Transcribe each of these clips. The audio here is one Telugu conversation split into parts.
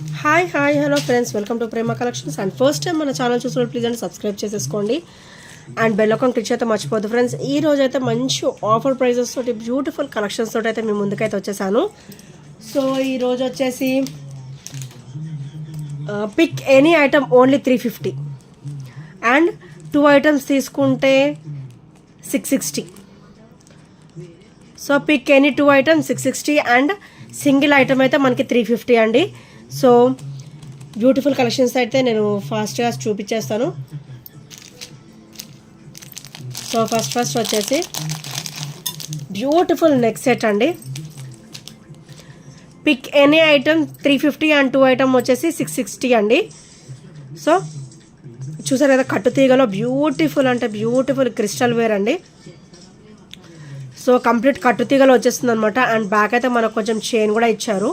Hi hello friends, welcome to Prema collections. And first time మన ఛానల్ చూసినప్పుడు ప్లీజ్ అండి సబ్స్క్రైబ్ చేసేసుకోండి అండ్ బెల్ ఐకాన్ క్లిక్ అయితే మర్చిపోద్దు ఫ్రెండ్స్. ఈ రోజు అయితే మంచి ఆఫర్ ప్రైజెస్ తోటి బ్యూటిఫుల్ కలెక్షన్స్ తోటి అయితే మీ ముందుకైతే వచ్చేసాను. సో ఈ రోజు వచ్చేసి pick any item only 350 and 2 items తీసుకుంటే 660. So pick any 2 items 660 and single item అయితే మనకి 350 అండి. సో బ్యూటిఫుల్ కలెక్షన్స్ అయితే నేను ఫాస్ట్గా చూపించేస్తాను. సో ఫస్ట్ వచ్చేసి బ్యూటిఫుల్ నెక్ సెట్ అండి. Pick any item 350 and 2 item వచ్చేసి 660 అండి. సో చూసారు కదా, కట్టుతీగలో బ్యూటిఫుల్ అంటే బ్యూటిఫుల్ క్రిస్టల్ వేర్ అండి. సో కంప్లీట్ కట్టుతీగలో వచ్చేస్తుంది అనమాట. అండ్ బ్యాక్ అయితే మనకు కొంచెం చైన్ కూడా ఇచ్చారు.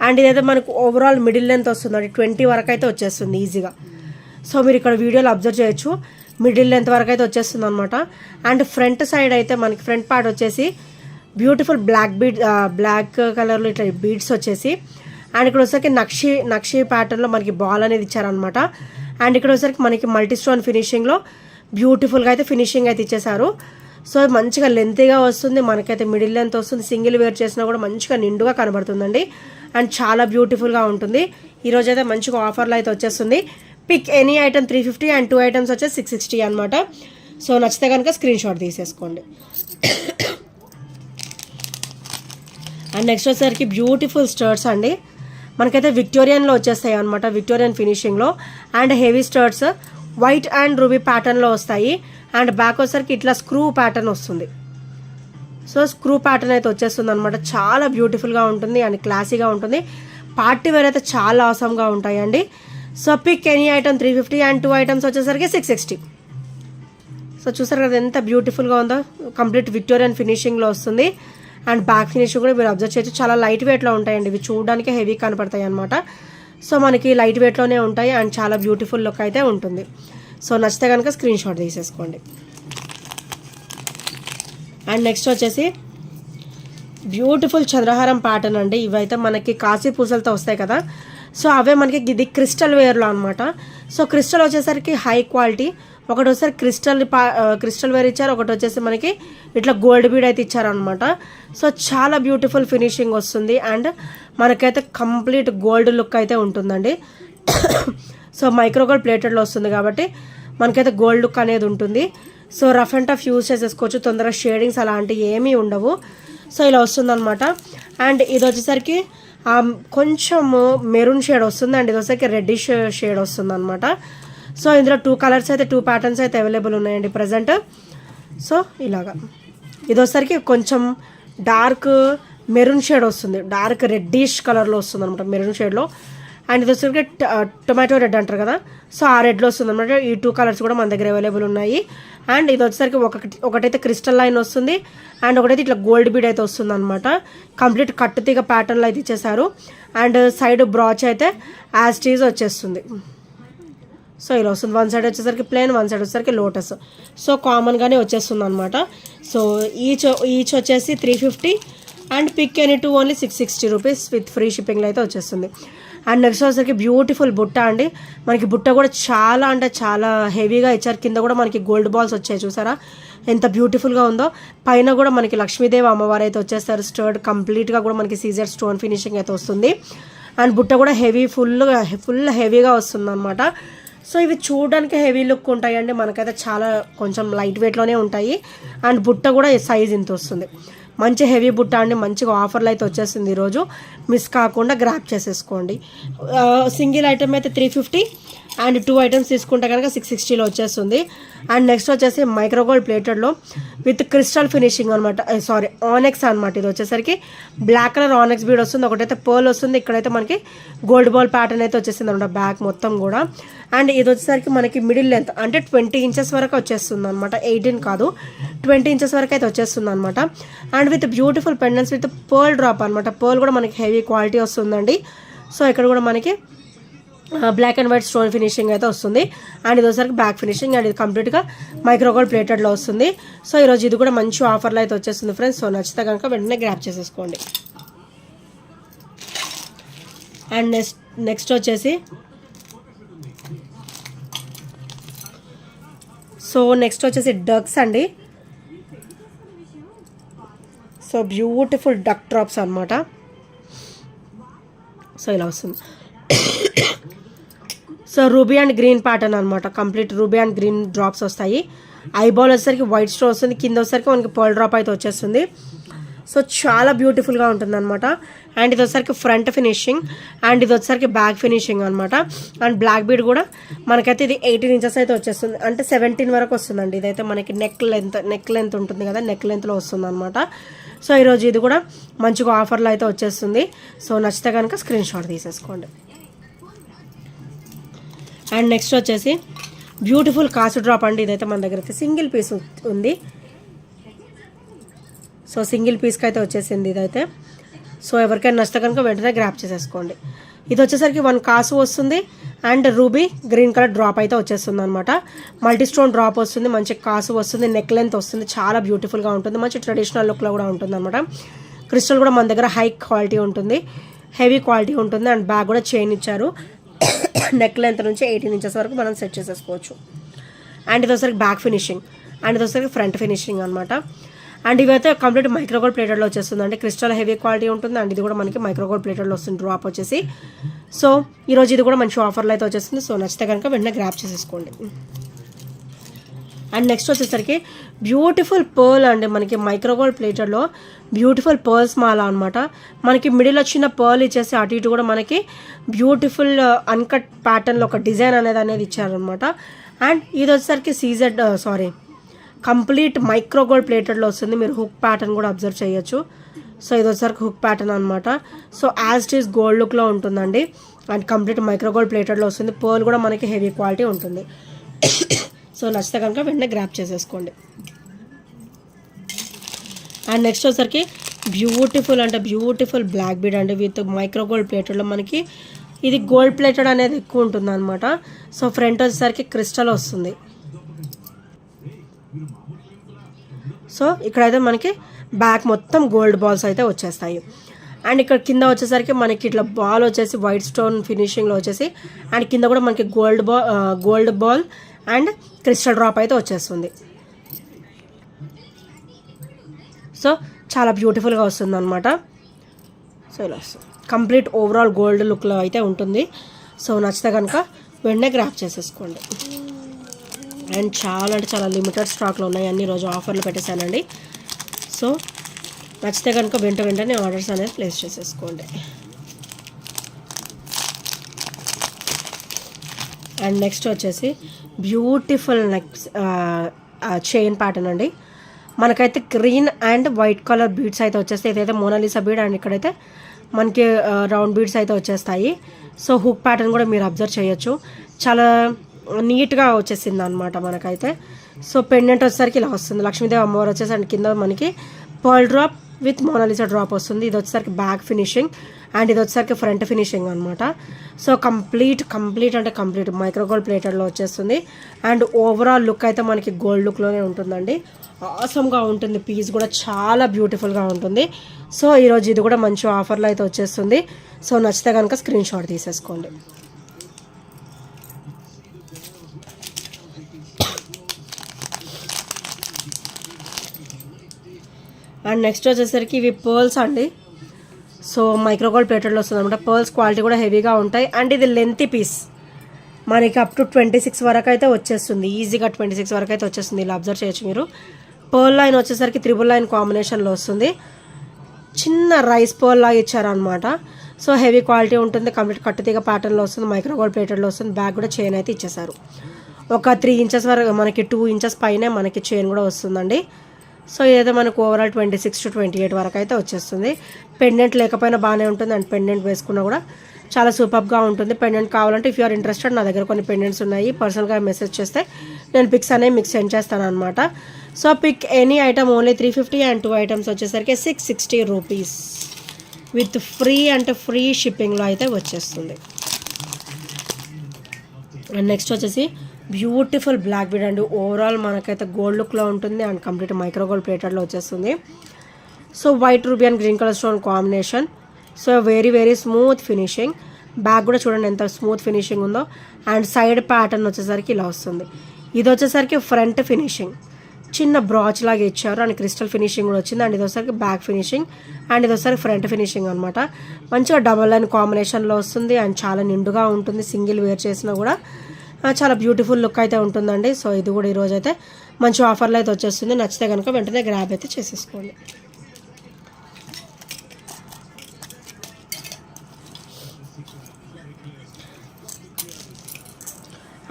అండ్ ఇదైతే మనకు ఓవరాల్ మిడిల్ లెంత్ వస్తుందండి, 20 వరకు అయితే వచ్చేస్తుంది ఈజీగా. సో మీరు ఇక్కడ వీడియోలో అబ్జర్వ్ చేయొచ్చు, మిడిల్ లెంత్ వరకు అయితే వచ్చేస్తుంది అనమాట. అండ్ ఫ్రంట్ సైడ్ అయితే మనకి ఫ్రంట్ పార్ట్ వచ్చేసి బ్యూటిఫుల్ బ్లాక్ కలర్లో ఇట్లా బీడ్స్ వచ్చేసి, అండ్ ఇక్కడ వచ్చేసరికి నక్షి ప్యాటర్న్లో మనకి బాల్ అనేది ఇచ్చారనమాట. అండ్ ఇక్కడ వచ్చేసరికి మనకి మల్టీ స్టోన్ ఫినిషింగ్లో బ్యూటిఫుల్గా అయితే ఫినిషింగ్ అయితే ఇచ్చేసారు. సో మంచిగా లెంతీగా వస్తుంది, మనకైతే మిడిల్ లెంత్ వస్తుంది. సింగిల్ వేర్ చేసినా కూడా మంచిగా నిండుగా కనబడుతుందండి. అండ్ చాలా బ్యూటిఫుల్గా ఉంటుంది. ఈరోజు అయితే మంచిగా ఆఫర్లో అయితే వచ్చేస్తుంది. Pick any item 350 and 2 items వచ్చేసి 660 అనమాట. సో నచ్చితే కనుక స్క్రీన్ షాట్ తీసేసుకోండి. అండ్ నెక్స్ట్ వచ్చేసరికి బ్యూటిఫుల్ స్టర్ట్స్ అండి. మనకైతే విక్టోరియన్లో వచ్చేస్తాయి అనమాట, విక్టోరియన్ ఫినిషింగ్లో. And heavy studs white and ruby ప్యాటర్న్లో వస్తాయి. అండ్ బ్యాక్ వచ్చేసరికి ఇట్లా స్క్రూ ప్యాటర్న్ వస్తుంది. సో స్క్రూ ప్యాటర్న్ అయితే వచ్చేస్తుంది అనమాట. చాలా బ్యూటిఫుల్గా ఉంటుంది అండ్ క్లాసీగా ఉంటుంది. పార్టీ వేర్ అయితే చాలా అవసరంగా ఉంటాయండి. So pick any item 350 and 2 items వచ్చేసరికి 660. సో చూసారు కదా ఎంత బ్యూటిఫుల్గా ఉందో, కంప్లీట్ విక్టోరియన్ ఫినిషింగ్లో వస్తుంది. అండ్ బ్యాక్ ఫినిషింగ్ కూడా మీరు అబ్జర్వ్ చేయొచ్చు, చాలా లైట్ వెయిట్లో ఉంటాయండి. ఇవి చూడడానికి హెవీ కనపడతాయి అనమాట. సో మనకి లైట్ వెయిట్లోనే ఉంటాయి అండ్ చాలా బ్యూటిఫుల్ లుక్ అయితే ఉంటుంది. సో నచ్చితే కనుక స్క్రీన్ షాట్ తీసేసుకోండి. అండ్ నెక్స్ట్ వచ్చేసి బ్యూటిఫుల్ చంద్రహారం ప్యాటర్న్ అండి. ఇవైతే మనకి కాశీ పూసలతో వస్తాయి కదా, సో అవే మనకి ఇది క్రిస్టల్ వేర్లో అనమాట. సో క్రిస్టల్ వచ్చేసరికి హై క్వాలిటీ. ఒకటి వచ్చేసరికి క్రిస్టల్ వేర్ ఇచ్చారు, ఒకటి వచ్చేసి మనకి ఇట్లా గోల్డ్ బీడ్ అయితే ఇచ్చారనమాట. సో చాలా బ్యూటిఫుల్ ఫినిషింగ్ వస్తుంది అండ్ మనకైతే కంప్లీట్ గోల్డ్ లుక్ అయితే ఉంటుందండి. సో మైక్రోగోల్డ్ ప్లేటెడ్లో వస్తుంది కాబట్టి మనకైతే గోల్డ్ లుక్ అనేది ఉంటుంది. So rough and tough use చేసేసుకోవచ్చు, తొందరగా షేడింగ్స్ అలాంటివి ఏమీ ఉండవు. సో ఇలా వస్తుందన్నమాట. అండ్ ఇది వచ్చేసరికి కొంచెం మెరూన్ షేడ్ వస్తుంది అండ్ ఇది వచ్చేసరికి రెడ్డిష్ షేడ్ వస్తుంది అనమాట. సో ఇందులో 2 కలర్స్ అయితే 2 ప్యాటర్న్స్ అయితే అవైలబుల్ ఉన్నాయండి ప్రజెంట్. సో ఇలాగా ఇది వచ్చేసరికి కొంచెం డార్క్ మెరూన్ షేడ్ వస్తుంది, డార్క్ రెడ్డిష్ కలర్లో వస్తుంది అనమాట, మెరూన్ షేడ్లో. అండ్ ఇది వచ్చేసరికి టొమాటో రెడ్ అంటారు కదా, సో ఆ రెడ్లో వస్తుంది అనమాట. ఈ 2 కలర్స్ కూడా మన దగ్గర అవైలబుల్ ఉన్నాయి. అండ్ ఇది వచ్చేసరికి ఒకటైతే క్రిస్టల్ లైన్ వస్తుంది అండ్ ఒకటైతే ఇట్లా గోల్డ్ బీడ్ అయితే వస్తుంది అనమాట. కంప్లీట్ కట్టుతీగ ప్యాటర్న్లో అయితే ఇచ్చేసారు. అండ్ సైడ్ బ్రాచ్ అయితే యాజ్ టీజ్ వచ్చేస్తుంది. సో ఇలా వస్తుంది. వన్ సైడ్ వచ్చేసరికి ప్లేన్, వన్ సైడ్ వచ్చేసరికి లోటస్. సో కామన్గానే వచ్చేస్తుంది అనమాట. సో ఈచ్ వచ్చేసి 350 and pick any 2 only 660 rupees with free షిప్పింగ్లో అయితే వచ్చేస్తుంది. అండ్ నెక్స్ట్ వచ్చేసరికి బ్యూటిఫుల్ బుట్ట అండి. మనకి బుట్ట కూడా చాలా అంటే చాలా హెవీగా ఇచ్చారు. కింద కూడా మనకి గోల్డ్ బాల్స్ వచ్చాయి, చూసారా ఎంత బ్యూటిఫుల్గా ఉందో. పైన కూడా మనకి లక్ష్మీదేవి అమ్మవారు అయితే వచ్చేస్తారు. స్టర్డ్ కంప్లీట్గా కూడా మనకి సీజర్ స్టోన్ ఫినిషింగ్ అయితే వస్తుంది. అండ్ బుట్ట కూడా ఫుల్ హెవీగా వస్తుంది అనమాట. సో ఇవి చూడడానికి హెవీ లుక్ ఉంటాయండి, మనకైతే చాలా కొంచెం లైట్ వెయిట్లోనే ఉంటాయి. అండ్ బుట్ట కూడా సైజ్ ఇంత వస్తుంది. మంచి హెవీ బుట్ట అండి, మంచిగా ఆఫర్లు అయితే వచ్చేస్తుంది. ఈరోజు మిస్ కాకుండా గ్రాప్ చేసేసుకోండి. సింగిల్ ఐటమ్ అయితే 350 అండ్ 2 ఐటమ్స్ తీసుకుంటే కనుక 660లో వచ్చేస్తుంది. అండ్ నెక్స్ట్ వచ్చేసి మైక్రోగోల్డ్ ప్లేటెడ్లో విత్ క్రిస్టల్ ఫినిషింగ్ అనమాట, సారీ ఆనెక్స్ అనమాట. ఇది వచ్చేసరికి బ్లాక్ కలర్ ఆనెక్స్ బీడ్ వస్తుంది, ఒకటైతే పర్ల్ వస్తుంది, ఇక్కడైతే మనకి గోల్డ్ బాల్ ప్యాటర్న్ అయితే వచ్చేసింది అనమాట బ్యాక్ మొత్తం కూడా. అండ్ ఇది వచ్చేసరికి మనకి మిడిల్ లెంత్ అంటే 20 ఇంచెస్ వరకు వచ్చేస్తుంది అనమాట, 18 కాదు 20 ఇంచెస్ వరకు అయితే వచ్చేస్తుంది అనమాట. And with beautiful pendants with pearl drop అనమాట. పర్ల్ కూడా మనకి హెవీ క్వాలిటీ వస్తుందండి. సో ఇక్కడ కూడా మనకి black and white stone finishing అయితే వస్తుంది. అండ్ ఇది వచ్చేసరికి బ్యాక్ ఫినిషింగ్ అండ్ ఇది కంప్లీట్గా మైక్రోగోల్డ్ ప్లేటెడ్లో వస్తుంది. సో ఈరోజు ఇది కూడా మంచి ఆఫర్లో అయితే వచ్చేస్తుంది ఫ్రెండ్స్. సో నచ్చితే కనుక వెంటనే గ్రాప్ చేసేసుకోండి. అండ్ నెక్స్ట్ వచ్చేసి డక్స్ అండి. సో బ్యూటిఫుల్ డక్ డ్రాప్స్ అనమాట. సో ఇలా వస్తుంది. So ruby and green pattern అనమాట. Complete ruby and green drops వస్తాయి. ఐబాల్ వచ్చేసరికి వైట్ స్టోన్ వస్తుంది, కింద వచ్చేసరికి మనకి పర్ల్ డ్రాప్ అయితే వచ్చేస్తుంది. సో చాలా బ్యూటిఫుల్గా ఉంటుంది అనమాట. అండ్ ఇది వచ్చేసరికి ఫ్రంట్ ఫినిషింగ్, అండ్ ఇది వచ్చేసరికి బ్యాక్ ఫినిషింగ్ అనమాట. అండ్ బ్లాక్ బీడ్ కూడా మనకైతే ఇది 18 ఇంచెస్ అయితే వచ్చేస్తుంది, అంటే 17 వరకు వస్తుందండి. ఇదైతే మనకి నెక్ లెంత్ ఉంటుంది కదా, నెక్ లెంత్లో వస్తుంది అనమాట. సో ఈరోజు ఇది కూడా మంచిగా ఆఫర్లో అయితే వచ్చేస్తుంది. సో నచ్చితే కనుక స్క్రీన్ షాట్ తీసేసుకోండి. అండ్ నెక్స్ట్ వచ్చేసి బ్యూటిఫుల్ కాసు డ్రాప్ అండి. ఇదైతే మన దగ్గర అయితే సింగిల్ పీస్ ఉంది. సో సింగిల్ పీస్కి అయితే వచ్చేసింది ఇదైతే. సో ఎవరికైనా నచ్చితే కనుక వెంటనే గ్రాప్ చేసేసుకోండి. ఇది వచ్చేసరికి 1 కాసు వస్తుంది, and ruby green colour drop అయితే వచ్చేస్తుంది అనమాట. మల్టీ స్టోన్ డ్రాప్ వస్తుంది, మంచి కాసు వస్తుంది, నెక్ లెంత్ వస్తుంది, చాలా బ్యూటిఫుల్గా ఉంటుంది, మంచి ట్రెడిషనల్ లుక్లో కూడా ఉంటుంది అనమాట. క్రిస్టల్ కూడా మన దగ్గర హై క్వాలిటీ ఉంటుంది, హెవీ క్వాలిటీ ఉంటుంది. అండ్ బ్యాగ్ కూడా చైన్ ఇచ్చారు. నెక్ లెంత్ నుంచి 18 ఇంచెస్ వరకు మనం సెట్ చేసేసుకోవచ్చు. అండ్ ఇది వచ్చరికి బ్యాక్ ఫినిషింగ్, అండ్ ఇది వచ్చరికి ఫ్రంట్ ఫినిషింగ్ అనమాట. అండ్ ఇవైతే కంప్లీట్ మైక్రోగోల్డ్ ప్లేటెడ్లో వచ్చేస్తుంది, అంటే క్రిస్టల్ హెవీ క్వాలిటీ ఉంటుంది. అండ్ ఇది కూడా మనకి మైక్రోగోల్డ్ ప్లేటెడ్లో వస్తుంది డ్రాప్ వచ్చేసి. సో ఈరోజు ఇది కూడా మంచి ఆఫర్లో అయితే వచ్చేస్తుంది. సో నచ్చితే కనుక వెంటనే గ్రాప్ చేసేసుకోండి. అండ్ నెక్స్ట్ వచ్చేసరికి బ్యూటిఫుల్ పర్ల్ అండి. మనకి మైక్రోగోల్డ్ ప్లేటెడ్లో బ్యూటిఫుల్ పర్ల్స్ మాల అనమాట. మనకి మిడిల్ వచ్చిన పర్ల్ ఇచ్చేసి అటు ఇటు కూడా మనకి బ్యూటిఫుల్ అన్కట్ ప్యాటర్న్లో ఒక డిజైన్ అనేది ఇచ్చారనమాట. అండ్ ఇది వచ్చేసరికి కంప్లీట్ మైక్రోగోల్డ్ ప్లేటెడ్లో వస్తుంది. మీరు హుక్ ప్యాటర్న్ కూడా అబ్జర్వ్ చేయొచ్చు. సో ఇది వచ్చేసరికి హుక్ ప్యాటర్న్ అనమాట. So as it is gold లుక్లో ఉంటుందండి. అండ్ కంప్లీట్ మైక్రోగోల్డ్ ప్లేటెడ్లో వస్తుంది. పర్ల్ కూడా మనకి హెవీ క్వాలిటీ ఉంటుంది. సో నచ్చితే కనుక వెంటనే గ్రాప్ చేసేసుకోండి. అండ్ నెక్స్ట్ వచ్చేసరికి బ్యూటిఫుల్ బ్లాక్ బీడ్ అండి విత్ మైక్రోగోల్డ్ ప్లేటెడ్లో మనకి ఇది గోల్డ్ ప్లేటెడ్ అనేది ఎక్కువ ఉంటుంది అనమాట. సో ఫ్రంట్ వచ్చేసరికి క్రిస్టల్ వస్తుంది. సో ఇక్కడైతే మనకి బ్యాక్ మొత్తం గోల్డ్ బాల్స్ అయితే వచ్చేస్తాయి. అండ్ ఇక్కడ కింద వచ్చేసరికి మనకి ఇట్లా బాల్ వచ్చేసి వైట్ స్టోన్ ఫినిషింగ్లో వచ్చేసి, అండ్ కింద కూడా మనకి gold ball and crystal drop అయితే వచ్చేస్తుంది. సో చాలా బ్యూటిఫుల్గా వస్తుంది అనమాట. సో ఇలా వస్తుంది, కంప్లీట్ ఓవరాల్ గోల్డ్ లుక్లో అయితే ఉంటుంది. సో నచ్చితే కనుక వెంటనే గ్రాప్ చేసేసుకోండి. అండ్ చాలా అంటే చాలా లిమిటెడ్ స్టాక్లో ఉన్నాయి, అన్ని రోజు ఆఫర్లు పెట్టేశానండి. సో నచ్చితే కనుక వెంటనే ఆర్డర్స్ అనేది ప్లేస్ చేసేసుకోండి. అండ్ నెక్స్ట్ వచ్చేసి బ్యూటిఫుల్ చైన్ ప్యాటర్న్ అండి. మనకైతే green and white colour beads అయితే వచ్చేస్తాయి. ఇదైతే మోనాలిసా బీడ్, అండ్ ఇక్కడైతే మనకి రౌండ్ బీడ్స్ అయితే వచ్చేస్తాయి. సో హుక్ ప్యాటర్న్ కూడా మీరు అబ్జర్వ్ చేయొచ్చు, చాలా నీట్గా వచ్చేసింది అనమాట మనకైతే. సో పెండెంట్ వచ్చేసరికి ఇలా వస్తుంది, లక్ష్మీదేవి అమ్మవారు వచ్చేసి, అండ్ కింద మనకి pearl drop with Mona Lisa drop వస్తుంది. ఇది వచ్చేసరికి బ్యాక్ ఫినిషింగ్, అండ్ ఇది వచ్చేసరికి ఫ్రంట్ ఫినిషింగ్ అనమాట. సో కంప్లీట్ మైక్రోగోల్డ్ ప్లేటెడ్లో వచ్చేస్తుంది. అండ్ ఓవరాల్ లుక్ అయితే మనకి గోల్డ్ లుక్లోనే ఉంటుందండి. ఆసమ్గా ఉంటుంది, పీస్ కూడా చాలా బ్యూటిఫుల్గా ఉంటుంది. సో ఈరోజు ఇది కూడా మంచి ఆఫర్లో అయితే వచ్చేస్తుంది. సో నచ్చితే కనుక స్క్రీన్ షాట్ తీసేసుకోండి. అండ్ నెక్స్ట్ వచ్చేసరికి ఇవి పర్ల్స్ అండి. సో మైక్రోగోల్డ్ ప్లేటెడ్లో వస్తుంది అనమాట. పర్ల్స్ క్వాలిటీ కూడా హెవీగా ఉంటాయి. అండ్ ఇది లెంతీ పీస్, మనకి అప్ టు 26 వరకు అయితే వచ్చేస్తుంది, ఈజీగా 26 వరకు అయితే వచ్చేస్తుంది. ఇలా అబ్జర్వ్ చేయొచ్చు మీరు. పర్ల్ లైన్ వచ్చేసరికి 3 లైన్ కాంబినేషన్లో వస్తుంది. చిన్న రైస్ పర్ల్ లాగా ఇచ్చారనమాట. సో హెవీ క్వాలిటీ ఉంటుంది, కంప్లీట్ కట్టుతీగ ప్యాటర్న్లో వస్తుంది, మైక్రోగోల్డ్ ప్లేటెడ్లో వస్తుంది. బ్యాక్ కూడా చైన్ అయితే ఇచ్చేసారు. ఒక 3 ఇంచెస్ వరకు, మనకి 2 ఇంచెస్ పైనే మనకి చైన్ కూడా వస్తుందండి. సో ఇదైతే మనకు ఓవరాల్ 26 to 28 వరకు అయితే వచ్చేస్తుంది. పెండెంట్ లేకపోయినా బాగానే ఉంటుంది, అండ్ పెండెంట్ వేసుకున్నా కూడా చాలా సూపర్గా ఉంటుంది. పెండెంట్ కావాలంటే ఇఫ్ యూ ఆర్ ఇంట్రెస్టెడ్, నా దగ్గర కొన్ని పెండెంట్స్ ఉన్నాయి, పర్సనల్గా మెసేజ్ చేస్తే నేను పిక్స్ అనేవి మీకు సెండ్ చేస్తాను అనమాట. So pick any item only 350, and 2 items వచ్చేసరికి 660 రూపీస్ విత్ ఫ్రీ షిప్పింగ్లో అయితే వచ్చేస్తుంది. అండ్ నెక్స్ట్ వచ్చేసి బ్యూటిఫుల్ బ్లాక్ బీడ్ అండి. ఓవరాల్ మనకైతే గోల్డ్ లుక్లో ఉంటుంది, అండ్ కంప్లీట్ మైక్రోగోల్డ్ ప్లేటెడ్లో వచ్చేస్తుంది. So white ruby and green colour stone combination. So very smooth finishing, back కూడా చూడండి ఎంత స్మూత్ ఫినిషింగ్ ఉందో. అండ్ సైడ్ ప్యాటర్న్ వచ్చేసరికి ఇలా వస్తుంది. ఇది వచ్చేసరికి ఫ్రంట్ ఫినిషింగ్ చిన్న బ్రాచ్ లాగా ఇచ్చారు అండ్ క్రిస్టల్ ఫినిషింగ్ కూడా వచ్చింది. అండ్ ఇది వచ్చేసరికి బ్యాక్ ఫినిషింగ్ అండ్ ఇది వచ్చేసరికి ఫ్రంట్ ఫినిషింగ్ అనమాట. మంచిగా డబల్ లైన్ కాంబినేషన్లో వస్తుంది అండ్ చాలా నిండుగా ఉంటుంది. సింగిల్ వేర్ చేసినా కూడా చాలా బ్యూటిఫుల్ లుక్ అయితే ఉంటుందండి. సో ఇది కూడా ఈరోజు అయితే మంచి ఆఫర్లో అయితే వచ్చేస్తుంది. నచ్చితే కనుక వెంటనే గ్రాబ్ అయితే చేసేసుకోండి.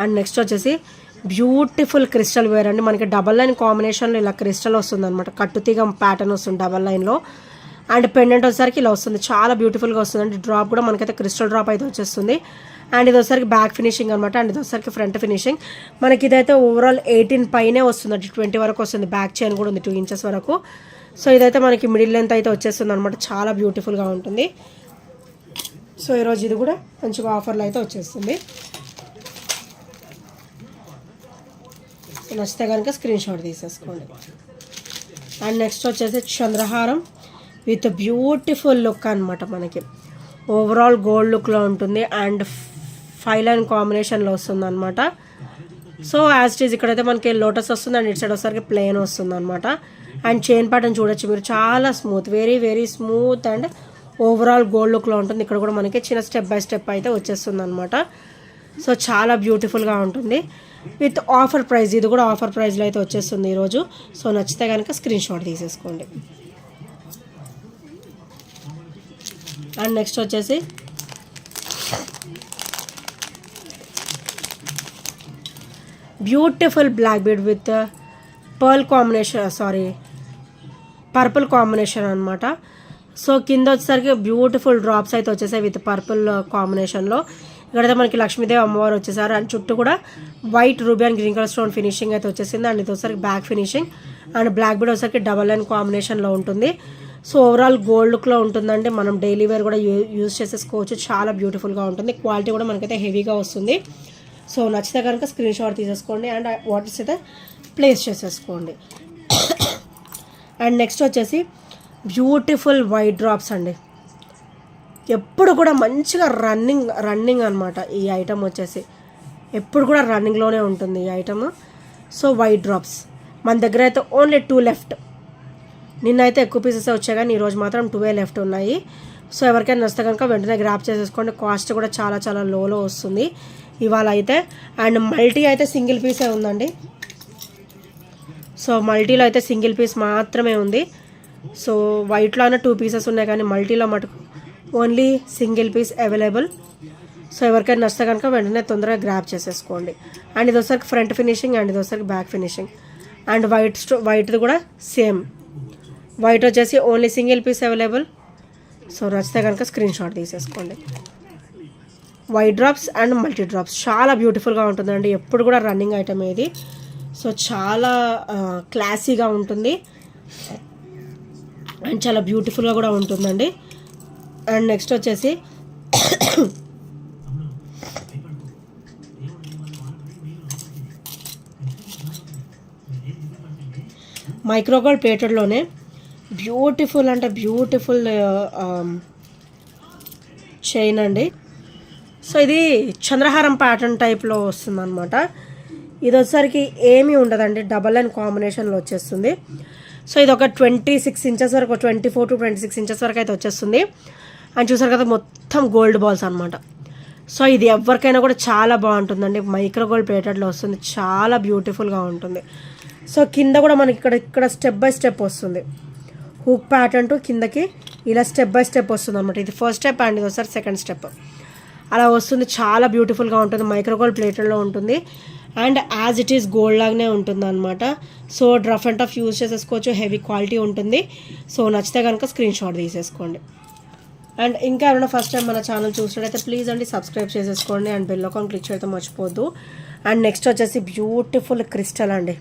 అండ్ నెక్స్ట్ వచ్చేసి బ్యూటిఫుల్ క్రిస్టల్ వేర్ అండి. మనకి డబల్ లైన్ కాంబినేషన్లో ఇలా క్రిస్టల్ వస్తుంది అనమాట. కట్టుతీగ ప్యాటర్న్ వస్తుంది డబల్ లైన్లో. అండ్ పెండెంట్ వచ్చేసరికి ఇలా వస్తుంది. చాలా బ్యూటిఫుల్గా వస్తుంది అండి. డ్రాప్ కూడా మనకైతే క్రిస్టల్ డ్రాప్ అయితే వచ్చేస్తుంది. అండ్ ఇది వచ్చేసరికి బ్యాక్ ఫినిషింగ్ అనమాట. అండ్ ఇది వచ్చేసరికి ఫ్రంట్ ఫినిషింగ్. మనకి ఇదైతే ఓవరాల్ 18 పైనే వస్తుంది అంటే 20 వరకు వస్తుంది. బ్యాక్ చైన్ కూడా ఉంది 2 ఇంచెస్ వరకు. సో ఇదైతే మనకి మిడిల్ లెంత్ అయితే వచ్చేస్తుంది అనమాట. చాలా బ్యూటిఫుల్గా ఉంటుంది. సో ఈరోజు ఇది కూడా మంచిగా ఆఫర్లో అయితే వచ్చేస్తుంది. నచ్చితే కనుక స్క్రీన్ షాట్ తీసేసుకోండి. అండ్ నెక్స్ట్ వచ్చేసి చంద్రహారం విత్ బ్యూటిఫుల్ లుక్ అనమాట. మనకి ఓవరాల్ గోల్డ్ లుక్లో ఉంటుంది అండ్ 5 లైన్ కాంబినేషన్లో వస్తుంది అనమాట. సో యాజ్ ఇట్ ఈజ్ ఇక్కడైతే మనకి లోటస్ వస్తుంది అండ్ ఇటు సైడ్ వచ్చేసరికి ప్లెయిన్ వస్తుంది అనమాట. అండ్ చైన్ ప్యాటర్న్ చూడొచ్చు మీరు, చాలా smooth, very very smooth and overall gold లుక్లో ఉంటుంది. ఇక్కడ కూడా మనకి చిన్న స్టెప్ బై స్టెప్ అయితే వచ్చేస్తుంది అనమాట. సో చాలా బ్యూటిఫుల్గా ఉంటుంది విత్ ఆఫర్ ప్రైస్. ఇది కూడా ఆఫర్ ప్రైస్లో అయితే వచ్చేస్తుంది ఈరోజు. సో నచ్చితే కనుక స్క్రీన్ షాట్ తీసేసుకోండి. అండ్ నెక్స్ట్ వచ్చేసి beautiful black bead with pearl combination, purple combination అనమాట. సో కింద వచ్చేసరికి బ్యూటిఫుల్ డ్రాప్స్ అయితే వచ్చేసాయి విత్ పర్పుల్ కాంబినేషన్లో. ఇక్కడైతే మనకి లక్ష్మీదేవి అమ్మవారు వచ్చేసారు అండ్ చుట్టూ కూడా white ruby and green colour stone finishing అయితే వచ్చేసింది. అండ్ ఇది వచ్చేసరికి back finishing and black bead వచ్చేసరికి డబల్ లైన్ కాంబినేషన్లో ఉంటుంది. సో ఓవరాల్ గోల్డ్ లుక్లో ఉంటుందండి. మనం డైలీ వేర్ కూడా యూజ్ చేసేసుకోవచ్చు. చాలా బ్యూటిఫుల్గా ఉంటుంది. క్వాలిటీ కూడా మనకైతే హెవీగా వస్తుంది. సో నచ్చితే కనుక స్క్రీన్ షాట్ తీసేసుకోండి అండ్ వాటర్స్ అయితే ప్లేస్ చేసేసుకోండి. అండ్ నెక్స్ట్ వచ్చేసి బ్యూటిఫుల్ వైట్ డ్రాప్స్ అండి. ఎప్పుడు కూడా మంచిగా రన్నింగ్ అనమాట ఈ ఐటమ్ వచ్చేసి. ఎప్పుడు కూడా రన్నింగ్లోనే ఉంటుంది ఈ ఐటమ్. సో వైట్ డ్రాప్స్ మన దగ్గర అయితే ఓన్లీ 2 లెఫ్ట్. నిన్నైతే ఎక్కువ పీసెస్ వచ్చాయి కానీ ఈరోజు మాత్రం 2 లెఫ్ట్ ఉన్నాయి. సో ఎవరికైనా నచ్చితే కనుక వెంటనే గ్రాప్ చేసేసుకోండి. కాస్ట్ కూడా చాలా చాలా లోలో వస్తుంది ఇవాళ అయితే. అండ్ మల్టీ అయితే సింగిల్ పీసే ఉందండి. సో మల్టీలో అయితే సింగిల్ పీస్ మాత్రమే ఉంది. సో వైట్లోనే 2 పీసెస్ ఉన్నాయి కానీ మల్టీలో మటుకు only single piece available. So ఎవరికైనా నచ్చితే కనుక వెంటనే తొందరగా గ్రాప్ చేసేసుకోండి. అండ్ ఇది వచ్చరికి ఫ్రంట్ ఫినిషింగ్ అండ్ ఇది వచ్చరికి బ్యాక్ ఫినిషింగ్. అండ్ వైట్ది కూడా సేమ్. వైట్ వచ్చేసి only single piece available. So నచ్చితే కనుక స్క్రీన్ షాట్ తీసేసుకోండి. White drops and multi drops చాలా బ్యూటిఫుల్గా ఉంటుందండి. ఎప్పుడు కూడా రన్నింగ్ ఐటమ్ ఇది. సో చాలా క్లాసీగా ఉంటుంది అండ్ చాలా బ్యూటిఫుల్గా కూడా ఉంటుందండి. అండ్ నెక్స్ట్ వచ్చేసి మైక్రోగోల్డ్ ప్లేటెడ్లోనే బ్యూటిఫుల్ అంటే బ్యూటిఫుల్ చైన్ అండి. సో ఇది చంద్రహారం ప్యాటర్న్ టైప్లో వస్తుంది అనమాట. ఇది వచ్చేసరికి ఏమీ ఉండదండి, డబల్ లైన్ కాంబినేషన్లో వచ్చేస్తుంది. సో ఇది ఒక 26 ఇంచెస్ వరకు, 24 to 26 ఇంచెస్ వరకు అయితే వచ్చేస్తుంది. అండ్ చూసారు కదా మొత్తం గోల్డ్ బాల్స్ అనమాట. సో ఇది ఎవరికైనా కూడా చాలా బాగుంటుందండి. మైక్రోగోల్డ్ ప్లేటెడ్లో వస్తుంది, చాలా బ్యూటిఫుల్గా ఉంటుంది. సో కింద కూడా మనకి ఇక్కడ స్టెప్ బై స్టెప్ వస్తుంది. హుక్ ప్యాటర్న్ టు కిందకి ఇలా స్టెప్ బై స్టెప్ వస్తుంది అనమాట. ఇది ఫస్ట్ స్టెప్ అండ్ ఇది ఒకసారి సెకండ్ స్టెప్ అలా వస్తుంది. చాలా బ్యూటిఫుల్గా ఉంటుంది. మైక్రోగోల్డ్ ప్లేటెడ్లో ఉంటుంది and as it is gold లాగానే ఉంటుంది అనమాట. So rough and tough use చేసేసుకోవచ్చు, హెవీ క్వాలిటీ ఉంటుంది. సో నచ్చితే కనుక స్క్రీన్ షాట్ తీసేసుకోండి. అండ్ ఇంకా ఎవరైనా ఫస్ట్ టైం మన ఛానల్ చూసినట్టయితే ప్లీజ్ అండి సబ్స్క్రైబ్ చేసేసుకోండి అండ్ బెల్ ఐకాన్ క్లిక్ చేయడం మర్చిపోద్దు. అండ్ నెక్స్ట్ వచ్చేసి బ్యూటిఫుల్ క్రిస్టల్ అండి.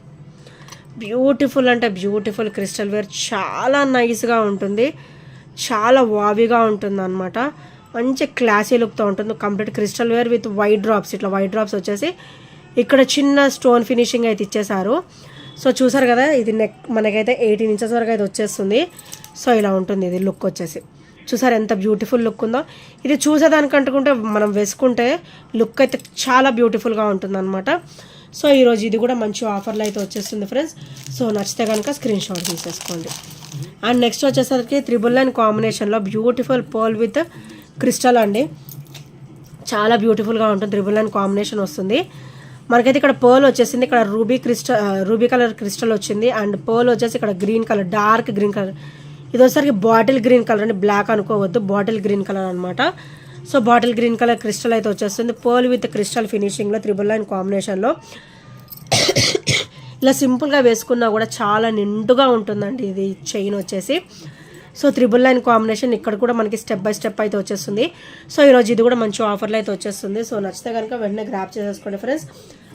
బ్యూటిఫుల్ అంటే బ్యూటిఫుల్ క్రిస్టల్ వేర్ చాలా నైస్గా ఉంటుంది, చాలా వావిగా ఉంటుంది అనమాట. మంచి క్లాసీ లుక్తో ఉంటుంది. Complete crystal wear with white drops. ఇట్లా వైట్ డ్రాప్స్ వచ్చేసి ఇక్కడ చిన్న స్టోన్ ఫినిషింగ్ అయితే ఇచ్చేసారు. సో చూసారు కదా, ఇది నెక్ మనకైతే 18 ఇంచెస్ వరకు అయితే వచ్చేస్తుంది. సో ఇలా ఉంటుంది ఇది లుక్ వచ్చేసి. చూసారు ఎంత బ్యూటిఫుల్ లుక్ ఉందో. ఇది చూసేదానికంటుకుంటే మనం వేసుకుంటే లుక్ అయితే చాలా బ్యూటిఫుల్గా ఉంటుంది అనమాట. సో ఈరోజు ఇది కూడా మంచి ఆఫర్లో అయితే వచ్చేస్తుంది ఫ్రెండ్స్. సో నచ్చితే కనుక స్క్రీన్ షాట్ తీసేసుకోండి. అండ్ నెక్స్ట్ వచ్చేసరికి 999 కాంబినేషన్లో బ్యూటిఫుల్ పర్ల్ విత్ క్రిస్టల్ అండి. చాలా బ్యూటిఫుల్గా ఉంటుంది. 999 కాంబినేషన్ వస్తుంది మనకైతే. ఇక్కడ పర్ల్ వచ్చేసింది, ఇక్కడ రూబీ కలర్ క్రిస్టల్ వచ్చింది. అండ్ పర్ల్ వచ్చేసి ఇక్కడ green colour, dark green colour. ఇది వచ్చేసరికి బాటిల్ గ్రీన్ కలర్ అండి, బ్లాక్ అనుకోవద్దు, బాటిల్ గ్రీన్ కలర్ అనమాట. So bottle green colour crystal అయితే వచ్చేస్తుంది. పర్ల్ విత్ క్రిస్టల్ ఫినిషింగ్లో 999 కాంబినేషన్లో ఇలా సింపుల్గా వేసుకున్నా కూడా చాలా నిండుగా ఉంటుందండి ఇది చైన్ వచ్చేసి. సో 999 కాంబినేషన్ ఇక్కడ కూడా మనకి స్టెప్ బై స్టెప్ అయితే వచ్చేస్తుంది. సో ఈరోజు ఇది కూడా మంచి ఆఫర్లో అయితే వచ్చేస్తుంది. సో నచ్చితే కనుక వెంటనే గ్రాప్ చేసేసుకోండి ఫ్రెండ్స్.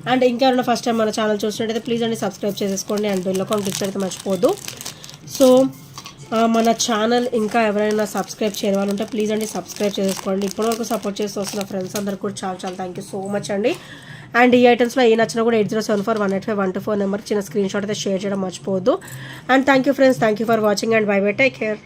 అండ్ ఇంకెవరైనా ఫస్ట్ టైం మన ఛానల్ చూసినట్టయితే ప్లీజ్ అండి సబ్స్క్రైబ్ చేసేసుకోండి. అండ్ బెల్ అకౌంట్ క్లిక్ అయితే మర్చిపోద్దు. సో మన ఛానల్ ఇంకా ఎవరైనా సబ్స్క్రైబ్ చేయని వాళ్ళు ఉంటే ప్లీజ్ అండి సబ్స్క్రైబ్ చేసేసుకోండి. ఇప్పటివరకు సపోర్ట్ చేస్తూ వస్తున్న ఫ్రెండ్స్ అందరికీ కూడా చాలా చాలా థ్యాంక్ యూ సో మచ్ అండి. అండ్ ఈ ఐటమ్స్లో ఏ నచ్చినా కూడా 8074185124 నెంబర్కి చిన్న స్క్రీన్ షాట్ అయితే షేర్ చేయడం మర్చిపోవద్దు. And thank you friends, thank you for watching and by by, take care.